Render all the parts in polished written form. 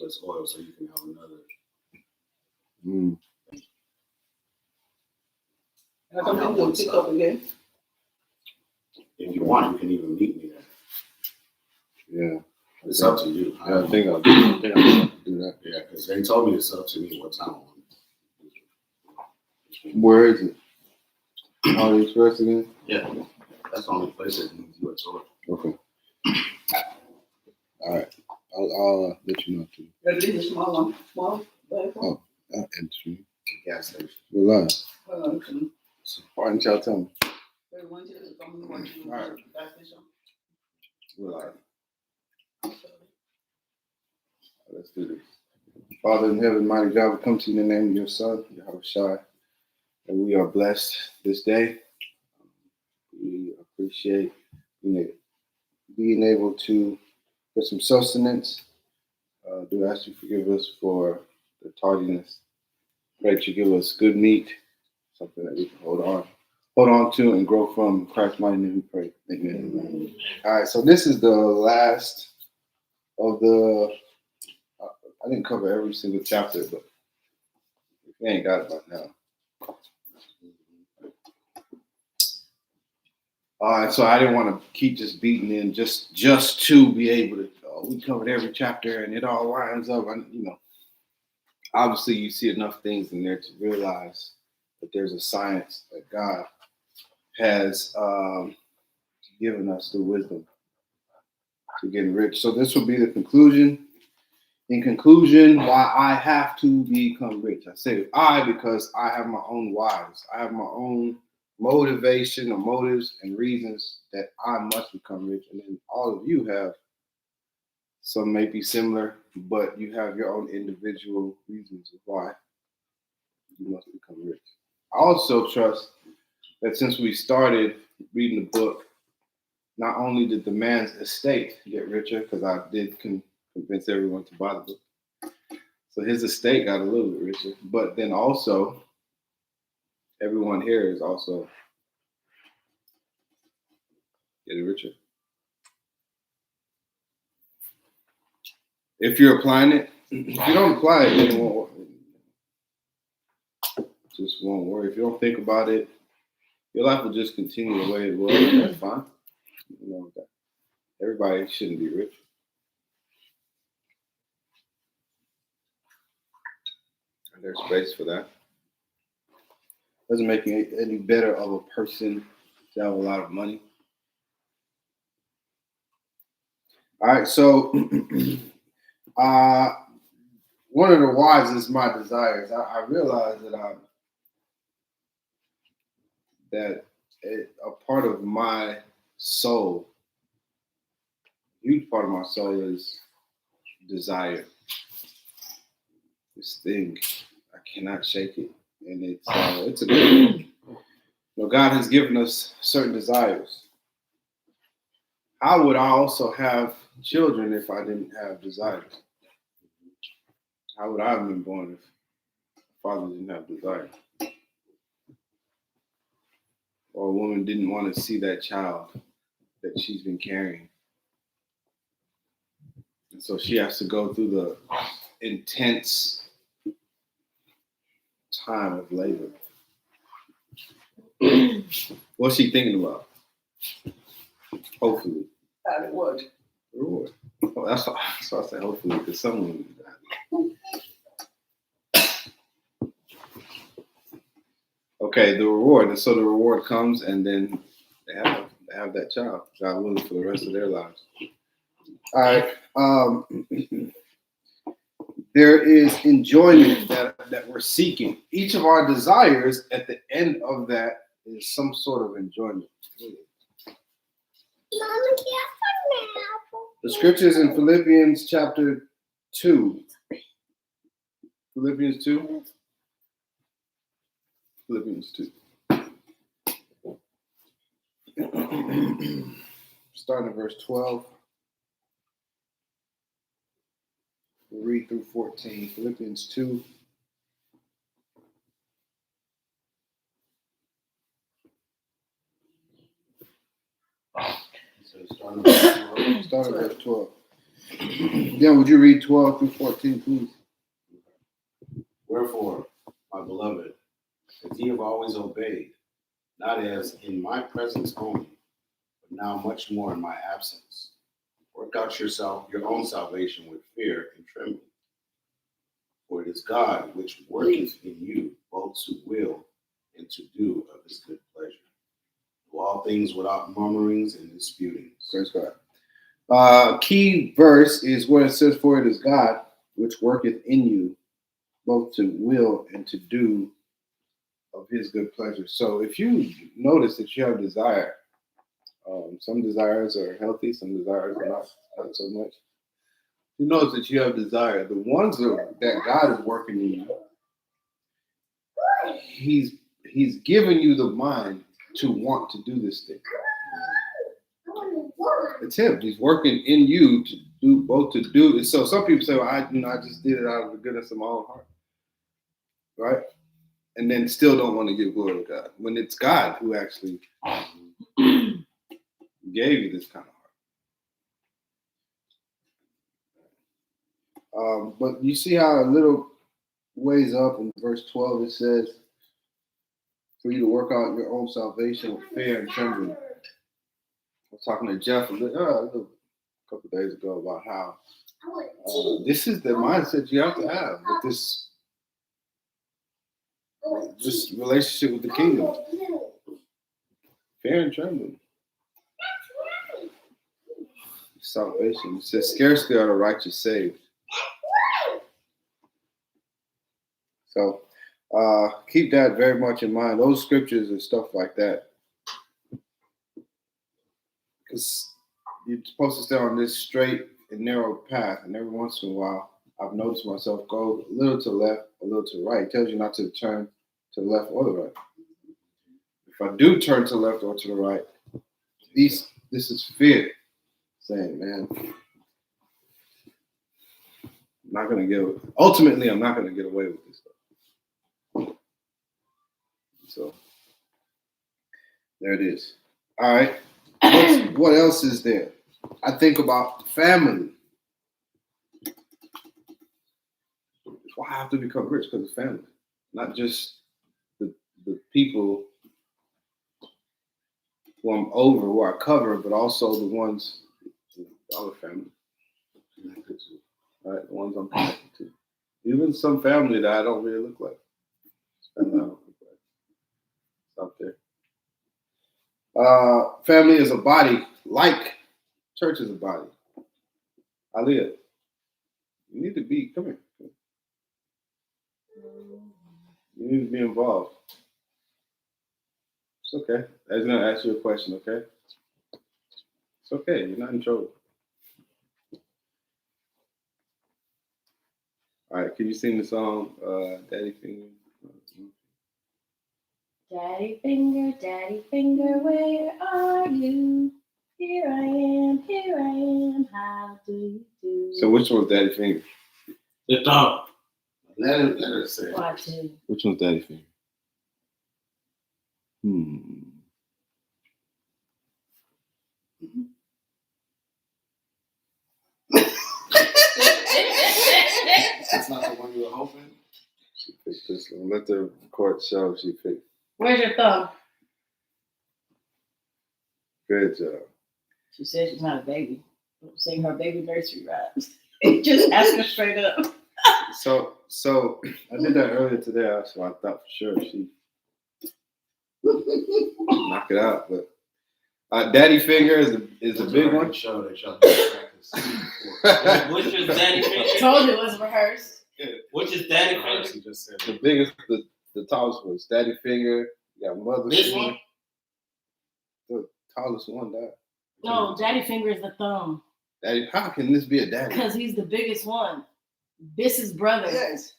less oil so you can have another. I come in to pick up again. If you want, you can even meet me there. Yeah. It's up to you. I think I'll do that. Yeah, because they told me it's up to me what time I want. Where is it? Holiday Express again? Yeah, that's the only place that needs you at all. Okay. All right. I'll let you know too. At least a small one. Small bag. Oh, interesting. Gas station. We're live. Okay. Why didn't y'all tell me? They want you to come and watch you. All right. Gas station. We're live. Let's do this. Father in heaven, mighty God, we come to you in the name of your Son, Yahushua, and we are blessed this day. We appreciate being able to get some sustenance. Do ask you forgive us for the tardiness. Pray that you give us good meat, something that we can hold on to and grow from. In Christ's mighty name we pray. Amen. All right, so this is the last of the. I didn't cover every single chapter, but if you ain't got it by now. All right, so I didn't want to keep just beating in just to be able to. We covered every chapter and it all lines up. Obviously you see enough things in there to realize that there's a science that God has given us the wisdom to get rich. So this will be the conclusion. In conclusion, why I have to become rich. I say I because I have my own whys. I have my own motivation or motives and reasons that I must become rich. And then all of you have, some may be similar, but you have your own individual reasons of why you must become rich. I also trust that since we started reading the book, not only did the man's estate get richer, because I did convince everyone to buy the book. So his estate got a little bit richer, but then also everyone here is also getting richer. If you're applying it, if you don't apply it, then it won't work. Just won't work. If you don't think about it, your life will just continue the way it was. That's fine. Everybody shouldn't be rich. There's space for that. Doesn't make you any better of a person to have a lot of money. All right, so one of the whys is my desires. I realize that a part of my soul, a huge part of my soul is desire. This thing, I cannot shake it, and it's a good one. God has given us certain desires. How would I also have children if I didn't have desires? How would I have been born if father didn't have desires? Or a woman didn't want to see that child that she's been carrying. And so she has to go through the intense time of labor. What's she thinking about? Hopefully. How it works. Reward. Oh, that's why I said hopefully, because someone. Okay, the reward. And so the reward comes, and then they have that child, God willing, for the rest of their lives. All right. There is enjoyment that we're seeking. Each of our desires at the end of that is some sort of enjoyment. The scriptures in Philippians chapter 2. Philippians 2. Philippians 2. Starting at verse 12. We'll read through 14. Philippians 2. So starting with Start at verse 12. Then would you read 12 through 14, please? Wherefore, my beloved, as ye have always obeyed, not as in my presence only, but now much more in my absence, work out your own salvation with fear and trembling. For it is God which worketh in you both to will and to do of his good pleasure. Do all things without murmurings and disputings. Praise God. Key verse is where it says, "For it is God which worketh in you both to will and to do of his good pleasure." So if you notice that you have desire, some desires are healthy, some desires are not so much. You notice that you have desire. The ones that God is working in you, He's given you the mind to want to do this thing. It's Him. He's working in you to do both to do. So some people say, "Well, I just did it out of the goodness of my own heart," right? And then still don't want to give glory to God when it's God who actually gave you this kind of heart. But you see how a little ways up in verse 12 it says, "For you to work out your own salvation with fear and trembling." I was talking to Jeff a couple of days ago about how this is the mindset you have to have with this relationship with the kingdom. Fear and trembling. Salvation. It says, "Scarcely are the righteous saved." So keep that very much in mind. Those scriptures and stuff like that. Because you're supposed to stay on this straight and narrow path. And every once in a while, I've noticed myself go a little to the left, a little to the right. It tells you not to turn to the left or the right. If I do turn to the left or to the right, this is fear. Saying, man, ultimately, I'm not going to get away with this stuff. So, there it is. All right. What else is there? I think about family. Why I have to become rich? Because of family. Not just the people who I'm over, who I cover, but also the ones, the other family. Right? The ones I'm connected to. Even some family that I don't really look like. It's out there. Family is a body, like church is a body. Aaliyah, you need to be, come here. You need to be involved. It's okay. I was going to ask you a question, okay? It's okay. You're not in trouble. All right. Can you sing the song, Daddy Finger? Daddy finger, where are you? Here I am, how do you do? So which one's Daddy Finger? The dog. Let her say it. Why two? Which one's Daddy Finger? That's not the one you were hoping? She picked this one. Let the court show she picked. Where's your thumb? Good job. She said she's not a baby. Don't sing her baby nursery rhymes. Just ask her straight up. So I did that earlier today, so I thought for sure she knock it out. But Daddy Finger is a big one. Show that y'all practice. Which is Daddy Finger? Told you it was rehearsed. Which is Daddy Finger? He just said The biggest, the tallest one is Daddy Finger. You got Mother This Finger. one? The tallest one, that. No, Daddy finger is the thumb. Daddy, how can this be a daddy? Because he's the biggest one. This is brother. Yes.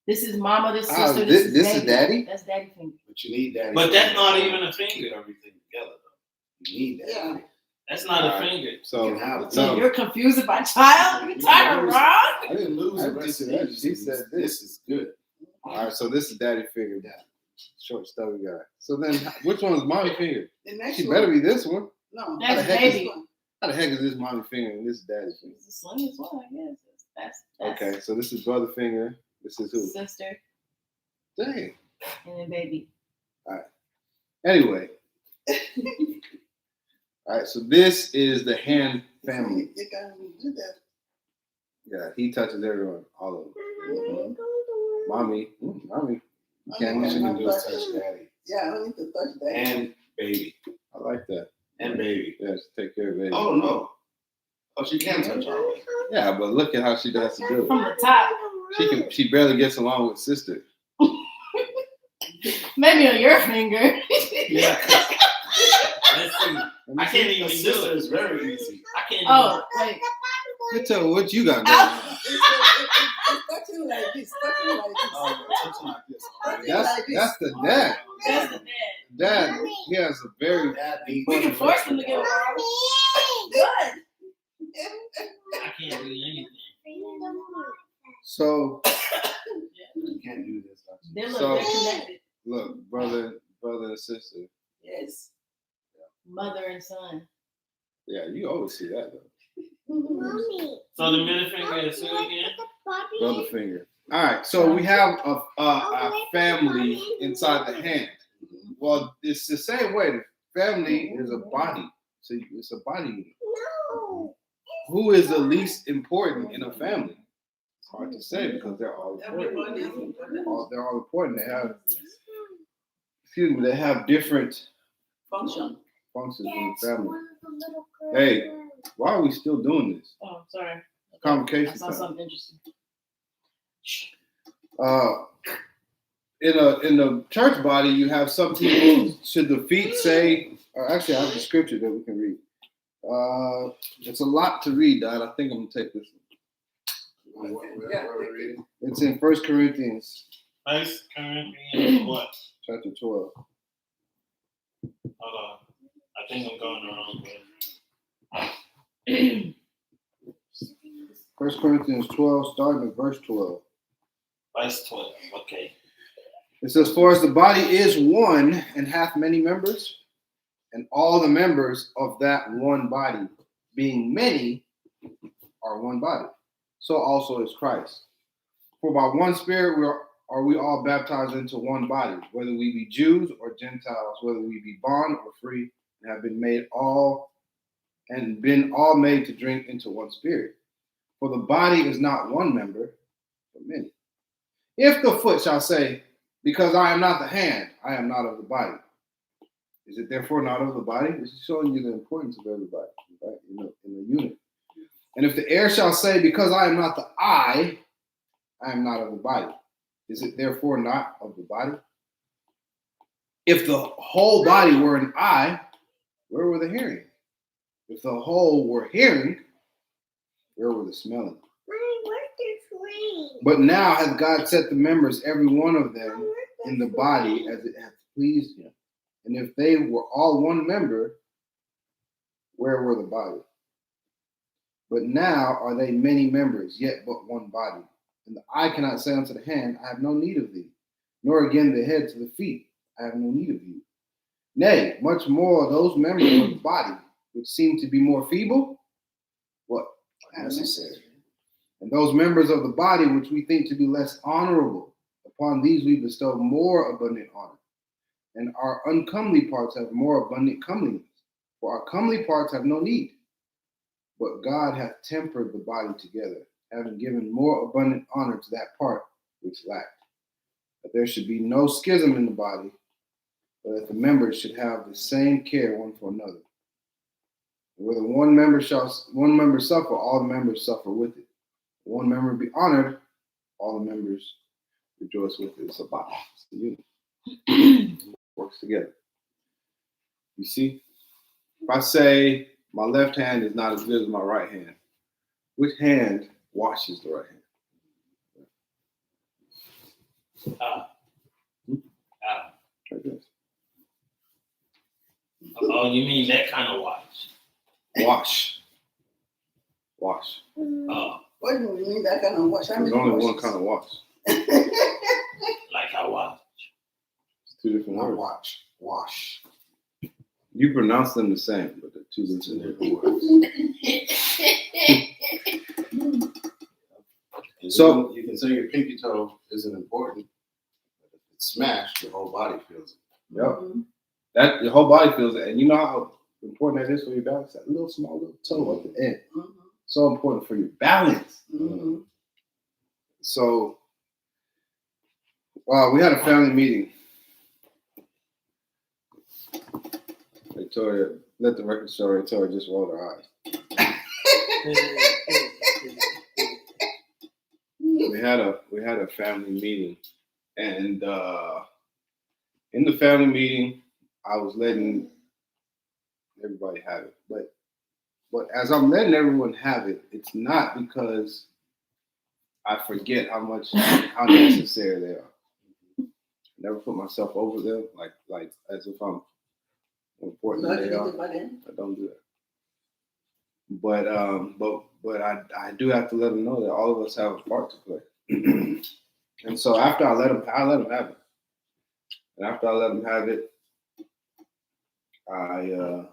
This is mama, this Ah, sister, this this is is daddy? That's Daddy finger. But you need that. But that's not even a to finger. get everything together, though. You need that. Yeah. That's not a Alright. finger. So, You can have it. So so you're confused about child? You tired of wrong? I didn't lose I the rest of just- these. she said This is good. all right, so this is Daddy Finger. Short, stubby guy. So then, which one is Mommy Finger? The next She one. better be this one. No. That's How the heck is- baby. This one. How the heck is this mommy finger and this daddy finger? It's the slimmest one, I guess. That's Okay, so this is brother finger. This is who? sister Dang. and then baby. Anyway. All right, so this is the hand family. You gotta do that. Yeah, he touches everyone, all of them. Mommy. Mommy. All you can do is touch daddy Yeah, I need to touch that. and baby I like that. and baby. Yeah, just take care of baby. Oh no. Oh, she can touch already. Yeah, but look at how she does to do From it. the top. She barely gets along with sister. Maybe on your finger. Yeah. Let's see. Let me I see. can't even The do sister it. is very easy. I can't even. Oh, wait. You tell me what you got going on. It's touching like this, touching like this. Oh, touching like this. already. That's the dad. That's the dad. Dad, he has a very Dad needs We can force him to get along. Good. I can't do anything. so You can't do this. They look So- they're connected. look, brother and sister. Yes. Mother and son. Yeah, you always see that though. So the middle finger is who again? Brother finger. All right, so we have a family inside the hand. Well, it's the same way. The family is a body. So it's a body unit. Who is the least important in a family? It's hard to say because they're all important. Everybody is important. They're all important. They have different Function. functions in the family. Hey, why are we still doing this? Oh, sorry. I Convocation saw time. something interesting. In the church body, you have some people. Should the feet say? Or actually, I have the scripture that we can read. It's a lot to read, Dad. I think I'm gonna take this one. Where are we reading? It's in 1 Corinthians First Corinthians what? chapter 12. Hold on. I think I'm going the wrong way. 1 Corinthians 12, starting at verse 12. Verse 12. Okay. It says, "For as the body is one and hath many members, and all the members of that one body, being many, are one body, so also is Christ. For by one Spirit are we all baptized into one body, whether we be Jews or Gentiles, whether we be bond or free, and have been all made to drink into one Spirit. For the body is not one member, but many. If the foot shall say, because I am not the hand, I am not of the body, is it therefore not of the body?" This is showing you the importance of everybody, right? In the unit. "And if the ear shall say, because I am not the eye, I am not of the body, is it therefore not of the body? If the whole body were an eye, where were the hearing? If the whole were hearing, where were the smelling? But now hath God set the members, every one of them, in the body as it hath pleased him. And if they were all one member, where were the body? But now are they many members, yet but one body. And the eye cannot say unto the hand, I have no need of thee, nor again the head to the feet, I have no need of you. Nay, much more those members of the body, which seem to be more feeble, what? Necessary. And those members of the body which we think to be less honorable, upon these we bestow more abundant honor. And our uncomely parts have more abundant comeliness. For our comely parts have no need. But God hath tempered the body together, having given more abundant honor to that part which lacked. That there should be no schism in the body, but that the members should have the same care one for another. And whether one member suffer, all the members suffer with it. One member be honored, all the members rejoice with it. It's a body. It's a unit. Works together. You see? If I say my left hand is not as good as my right hand, which hand washes the right hand? Like this. Oh, you mean that kind of watch? Wash. Oh, What do you mean that kind of wash? How There's many only one washes? kind of wash. like I watch. It's two different Not words. watch. Wash. You pronounce them the same, but they're two different words. And So- you can say your pinky toe isn't important, but if it's smashed, your whole body feels it. Yep. That your whole body feels it, and you know how important that is for your balance. That little small little toe at the end, so important for your balance. So, we had a family meeting. Victoria, let the record show. Victoria just rolled her eyes. We had a family meeting, and in the family meeting, I was letting everybody have it. But as I'm letting everyone have it, it's not because I forget how necessary they are. I never put myself over them, like as if I'm important as they are. I don't do that. But I do have to let them know that all of us have a part to play. And so after I let them have it. And after I let them have it, I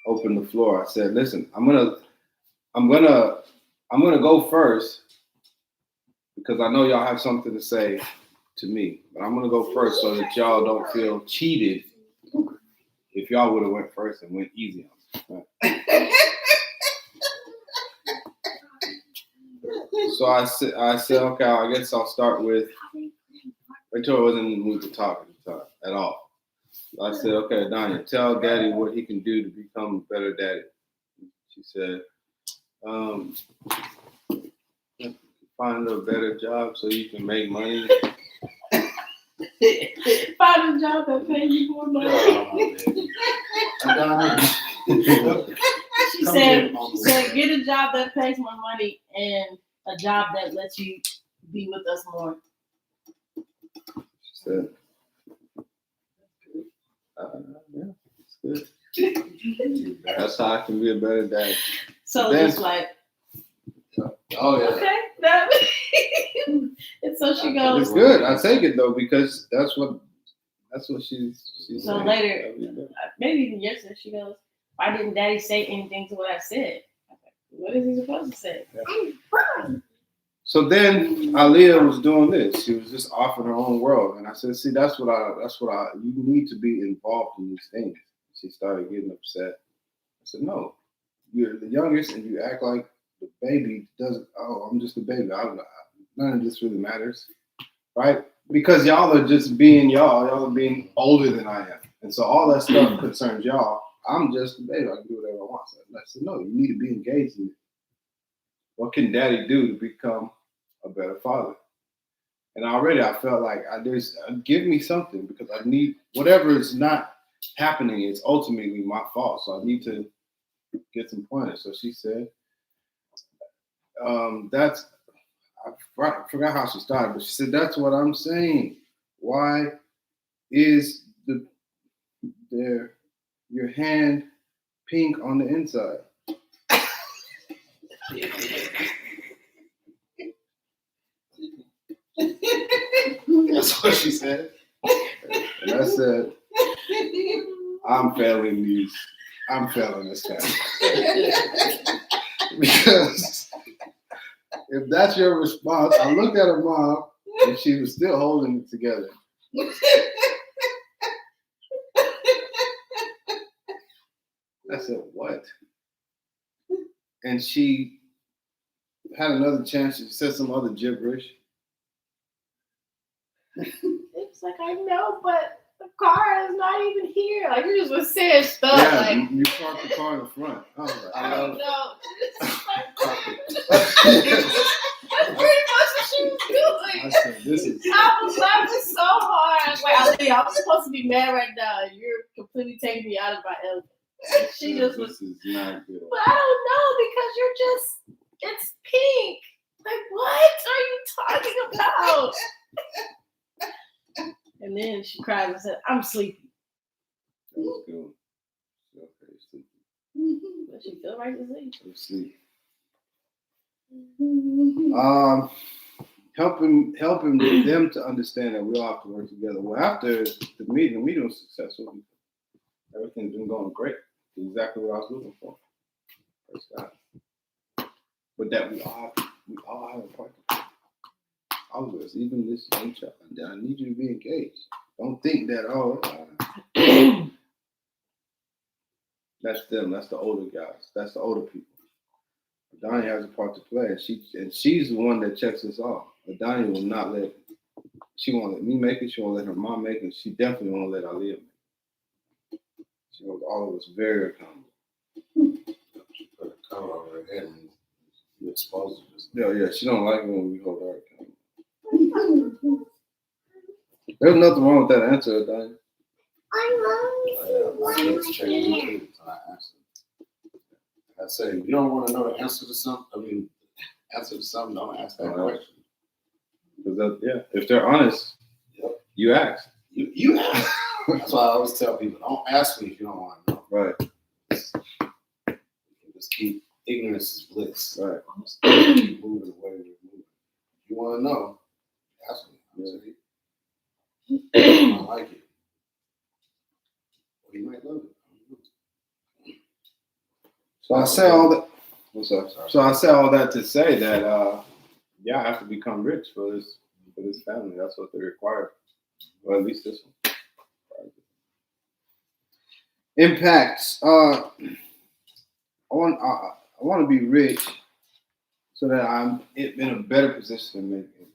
opened the floor. I said, "Listen, I'm gonna go first because I know y'all have something to say to me. But I'm gonna go first so that y'all don't feel cheated if y'all would have went first and went easy on me." So I said, okay, I guess I'll start with. Victoria wasn't in the mood to talk at the time at all. So I said, okay, Danya, tell Daddy what he can do to become a better daddy. She said, find a better job so you can make money. Find a job that pays you more money. She said, get a job that pays more money and a job that lets you be with us more. She said, yeah, it's good. That's how I can be a better dad. So Then- just like, Oh yeah. okay, that. And so she goes. It's good. I take it though because that's what she's So saying. later, maybe even yesterday, she goes, "Why didn't Daddy say anything to what I said?" I was like, what is he supposed to say? So then Aaliyah was doing this. She was just off in her own world, and I said, "See, that's what I. You need to be involved in these things." She started getting upset. I said, "No, you're the youngest, and you act like the baby doesn't. Oh, I'm just a baby. None of this really matters, right? Because y'all are just being y'all. Y'all are being older than I am, and so all that stuff concerns y'all. I'm just a baby. I can do whatever I want." So I said, "No, you need to be engaged in it. What can Daddy do to become a better father?" And already I felt like give me something because I need whatever is not happening. It's ultimately my fault, so I need to get some pointers. So she said, I forgot how she started, but she said, "That's what I'm saying. Why is your hand pink on the inside?" That's what she said. And I said, I'm failing this time. Because if that's your response, I looked at her mom and she was still holding it together. I said, what? And she had another chance. She said some other gibberish. It's like, I know, but the car is not even here. Like, you just was saying stuff. Yeah, Like, you parked the car in the front. I was like, I don't know. I That's pretty much what she was doing. said, this is. I was laughing so hard. Wait, I'm supposed to be mad right now. You're completely taking me out of my element. And she just was, This is not good. but I don't know because it's pink. Like, what are you talking about? And then she cried and said, I'm sleepy. That was good. Okay, sleepy. But she feel right to sleep. I'm asleep. Helping them to understand that we all have to work together. Well, after the meeting was successful. Everything's been going great. Exactly what I was looking for. Praise God. But that we all have a part to play. All of us, even this young child. I need you to be engaged. Don't think that, that's them. That's the older guys. That's the older people. Donnie has a part to play, and she's the one that checks us off. But Donnie will not let. She won't let me make it. She won't let her mom make it. She definitely won't let Aaliyah make it. She holds all of us very accountable. She put a cover over her head and you expose her. Yeah. She don't like it when we hold her accountable. There's nothing wrong with that answer, Donnie. My kids check me too, and I ask them. I say, you don't want to know the answer to something. Don't ask that question. Because if they're honest, Yep. you ask. You ask. That's why I always tell people, don't ask me if you don't want to know. Right. Just keep ignorance is bliss. Right. Just keep moving the way we're moving. If you want to know, ask me. I don't like it. Or you might love it. So I say all that. What's up? So I say all that to say that I have to become rich for this family. That's what they require. Or at least this one. Impacts. I want to be rich so that I'm in a better position to make impact.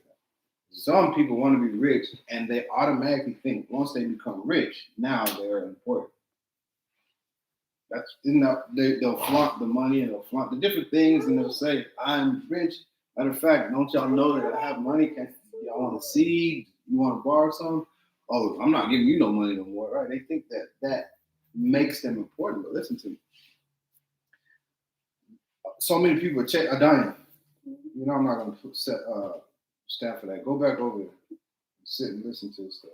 Some people want to be rich and they automatically think once they become rich, now they're important. They'll flaunt the money and they'll flaunt the different things and they'll say, I'm rich. Matter of fact, don't y'all know that I have money? Y'all want to see? You want to borrow some? Oh, I'm not giving you no money no more, right? They think that makes them important. But listen to me. So many people are dying. You know, I'm not going to stand for that. Go back over there. Sit and listen to this stuff.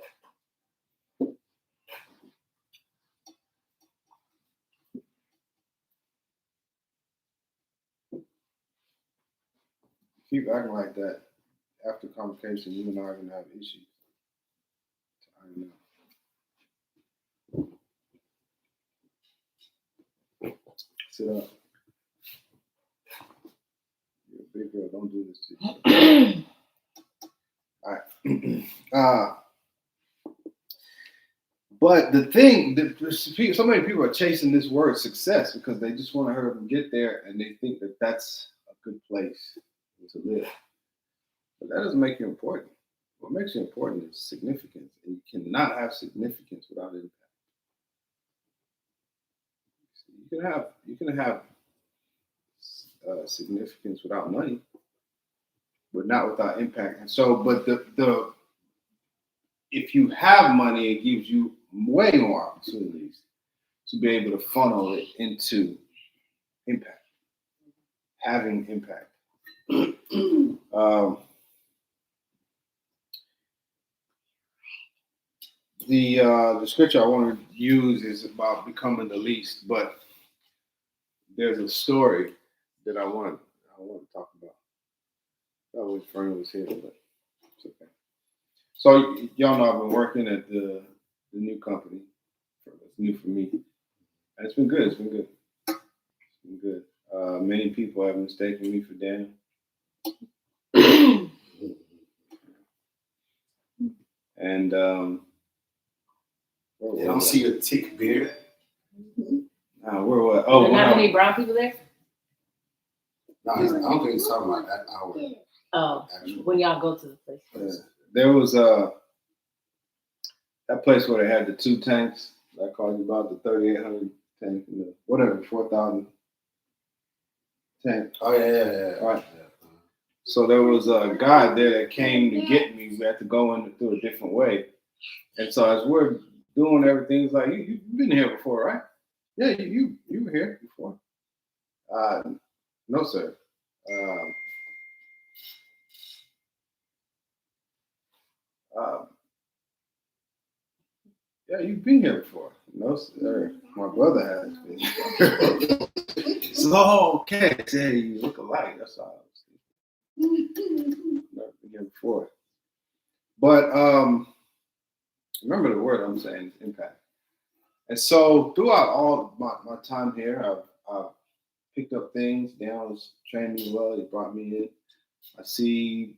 Keep acting like that. After convocation, you and I are going to have issues. I know. Sit up. You're a big girl. Don't do this to you. All right. But the thing, so many people are chasing this word success because they just want to hurry up and get there, and they think that that's a good place to live. But that doesn't make you important. What makes you important is significance, and you cannot have significance without impact. You can have significance without money, but not without impact. And so, but if you have money, it gives you way more opportunities to be able to funnel it into impact, having impact. The scripture I want to use is about becoming the least, but there's a story that I want to talk about. I wish Fern was here, but it's okay. So y'all know I've been working at the new company. It's new for me, and it's been good. It's been good. Many people have mistaken me for Daniel. And they don't see your thick beard. Where what? Oh, there not many brown people there? No, I don't think he's talking about that hour. Oh, when y'all go to the place. There was that place where they had the 2 tanks. I called you about the 3,800 tank and the whatever 4,000 tank. Oh yeah. All right. So there was a guy there that came to get me. We had to go in through a different way. And so as we're doing everything, he's like, you've been here before, right? Yeah, you were here before. No, sir. Yeah, you've been here before. No, sir. My brother has been here. So, okay. I said, you look alike. That's all. Never been here before. But remember the word I'm saying is impact. And so throughout all my time here, I've picked up things. Daniel's trained me well. He brought me in. I see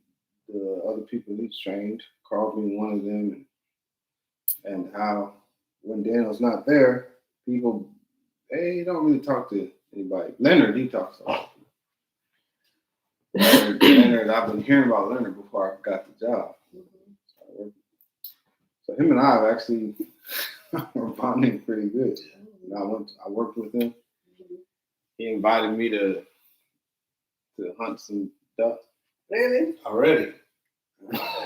the other people he's trained, Carl being one of them, and how when Daniel's not there, people, they don't really talk to anybody. Leonard, he talks a lot. Leonard, I've been hearing about Leonard before I got the job. So him and I have actually we're bonding pretty good. And I worked with him. He invited me to hunt some duck. Really? Already.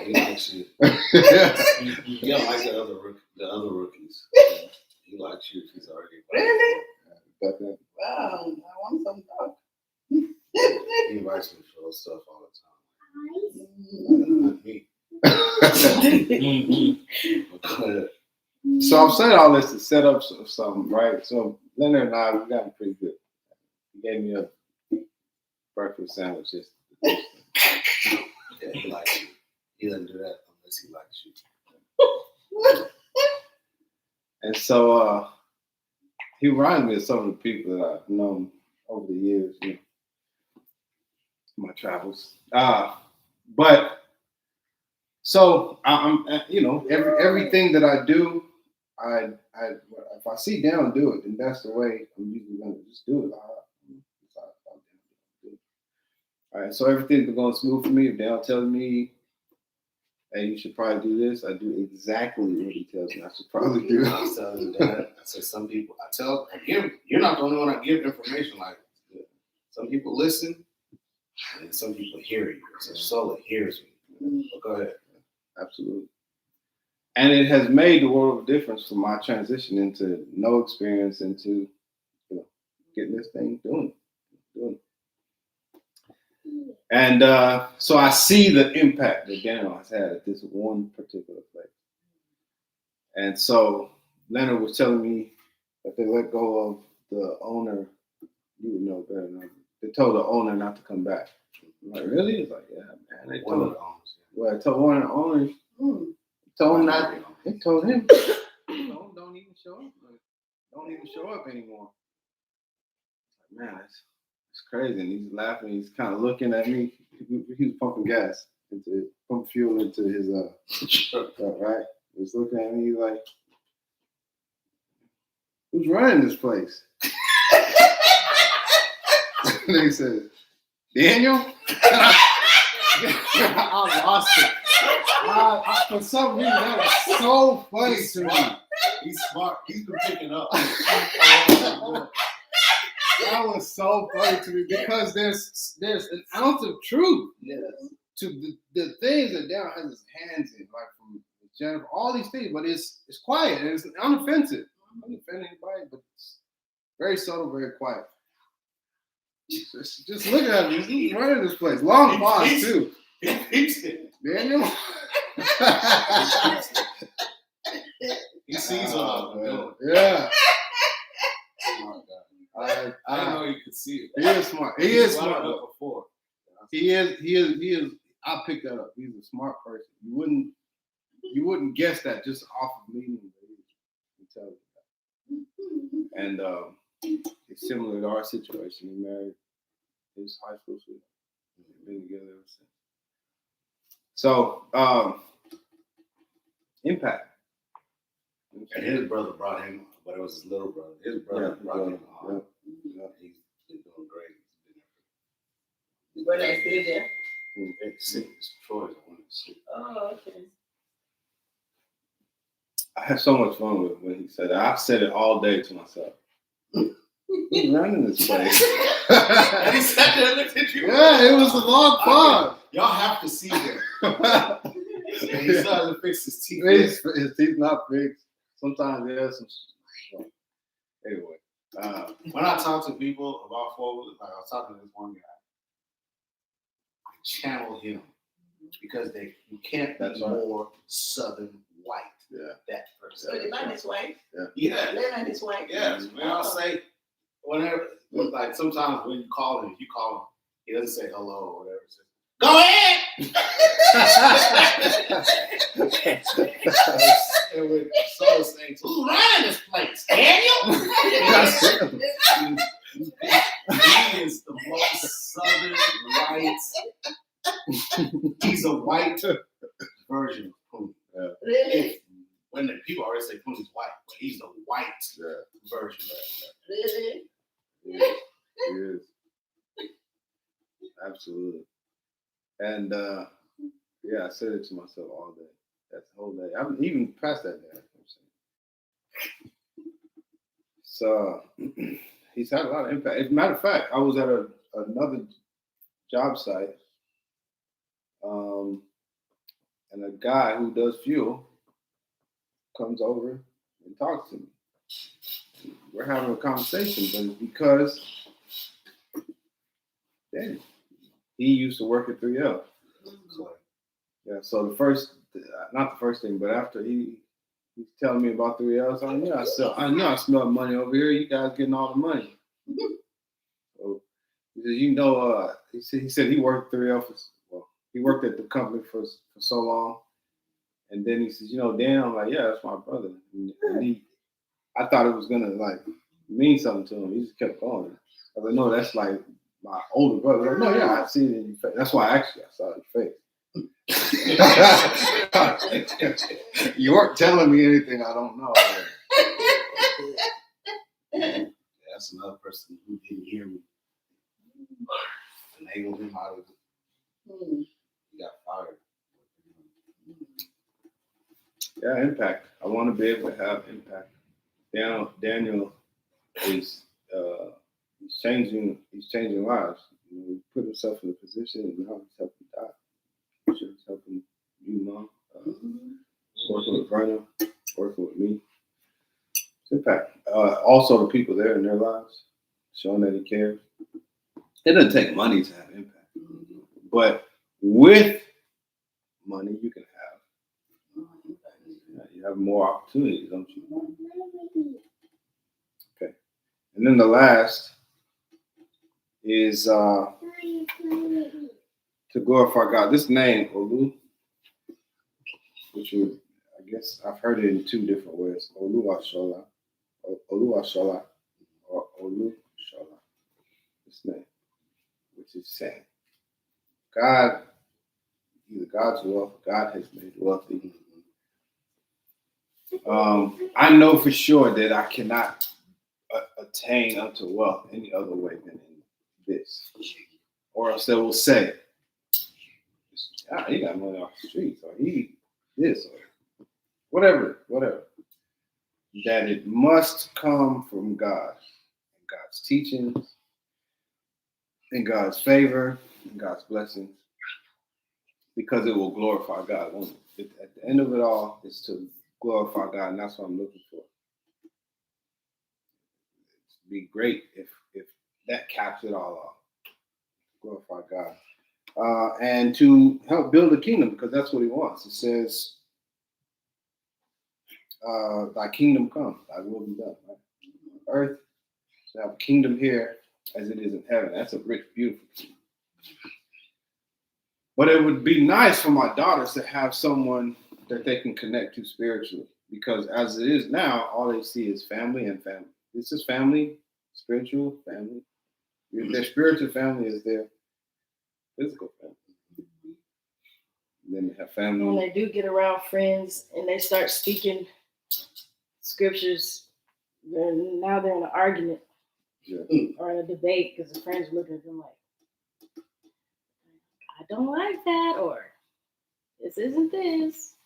He likes you. You don't like the other rookies. He likes you. He's already. Really? Definitely. Wow, I want some dog. He invites me for those stuff all the time. Not me. So I'm saying all this to set up something, right? So Leonard and I, we gotten pretty good. He gave me a breakfast sandwich yesterday. Yeah, he likes you. He doesn't do that unless he likes you. And so he reminded me of some of the people that I've known over the years, you know, my travels. But so I'm, you know, everything that I do, I if I sit down and do it, then that's the way I'm usually gonna just do it. All right, so everything's been going smooth for me. If Dale tells me, hey, you should probably do this, I do exactly what he tells me I should probably do. I was telling you that. I said some people. You're not the only one I give information like. Some people listen, and some people hear you. It's a soul that hears me. But go ahead. Absolutely. And it has made the world of difference for my transition into no experience into, you know, getting this thing doing it. And so I see the impact that Daniel has had at this one particular place. And so Leonard was telling me that they let go of the owner. You would know better than I do. They told the owner not to come back. I'm like, really? He's like, yeah, man. They One of told the owners. well, I told one of the owners. Told him not. They told him, don't even show up. Don't even show up anymore. Like, man, it's crazy. And he's laughing. He's kind of looking at me. He's pumping gas pumping fuel into his truck, right? He's looking at me. He's like, who's running this place? And he says, Daniel. I lost it. For some reason, that was so funny to me. He's smart. He's been picking up. That was so funny to me because there's an ounce of truth to the things that Darryl has his hands in, like from Jennifer, all these things, but it's quiet and it's unoffensive. I don't offend anybody, but it's very subtle, very quiet. Just look at him. He's running this place. Long pause too. Daniel. He sees what I'm doing. Yeah. I didn't know you could see it. He is smart. He is smart. Before. He is. I picked that up. He's a smart person. You wouldn't guess that just off of meeting him. He tells you that. And it's similar to our situation. He married his high school sweetheart. They've been together ever since. So, impact. And his brother brought him, but it was his little brother. His brother brought him on. Yeah. He's been doing great. When I stay there. It's Troy's. I wanted to see. Oh, okay. I had so much fun with it when he said that. I've said it all day to myself. Who's running this place? And he sat there and looked at you. Yeah, it was a long pause. Y'all have to see him. And he started to fix his teeth. His teeth not fixed. Sometimes he has some. Anyway, When I talk to people about forward, like I was talking to this one guy, I channel him because you can't be more Southern white. Yeah. That person. So the man is white. Yeah. Leonard is white. Yes. When I say whenever, like sometimes when you call him, if you call him, he doesn't say hello or whatever. He says, go ahead. And when Saul saying, who's running this place? Daniel? He is the most southern white. He's a white version of Cooney. Really? When the people always say Cooney's white, but he's the white version of Really? It is. Absolutely. And yeah, I said it to myself all day. That's the whole day. I'm even past that day. You know what I'm saying? So he's had a lot of impact. As a matter of fact, I was at another job site, and a guy who does fuel comes over and talks to me. We're having a conversation, but it's because Danny, he used to work at 3L. So, Yeah, so not the first thing, but after he's telling me about 3L, so I know I smell money over here. You guys getting all the money. So he said, he said he worked at 3L he worked at the company for so long. And then he says, Dan, I'm like, yeah, that's my brother. And I thought it was gonna like mean something to him. He just kept going. I was like, no, that's like my older brother. Like, no, yeah, I see it in your face. That's why I saw it in your face. You weren't telling me anything I don't know. that's another person who didn't hear me. Enabled him out of it. He got fired. Yeah, impact. I want to be able to have impact. Daniel is he's changing lives. He put himself in a position, and now he's helping God. He's helping you, Mom. Working with Verna, working with me. It's impact. Also, the people there in their lives, showing that he cares. It doesn't take money to have impact, but with money, you can have. You have more opportunities, don't you? Okay. And then the last is to glorify God. This name, Olu, which would, I guess I've heard it in two different ways. Oluwashola, or Oluwashola. This name, which is saying, God, either God's wealth, God has made wealthy. I know for sure that I cannot attain unto wealth any other way than in this. Or else they will say, he got money off the streets, or he this, or whatever. That it must come from God, and God's teachings, and God's favor, and God's blessings, because it will glorify God, won't it? At the end of it all, is to glorify God, and that's what I'm looking for. It'd be great if that caps it all off. Glorify God. And to help build a kingdom, because that's what he wants. It says, thy kingdom come, thy will be done. Right? Earth, to have a kingdom here as it is in heaven. That's a rich, beautiful kingdom. But it would be nice for my daughters to have someone that they can connect to spiritually, because as it is now, all they see is family and family. This is family, spiritual family. Their spiritual family is their physical family. And then they have family. When they do get around friends and they start speaking scriptures, now they're in an argument or in a debate because the friends are looking at them like, I don't like that, or this isn't this.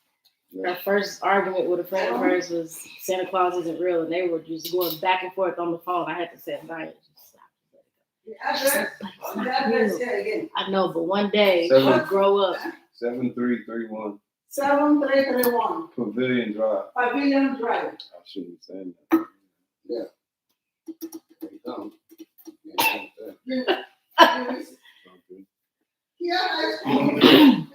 Yeah. That first argument with a friend of hers was Santa Claus isn't real, and they were just going back and forth on the phone. I had to say, Brian, just stop. She said, but it's not real. I know, but one day you'll grow up. 7331 7331 Pavilion Drive. Pavilion Drive. I shouldn't be saying that. There you go. Yeah.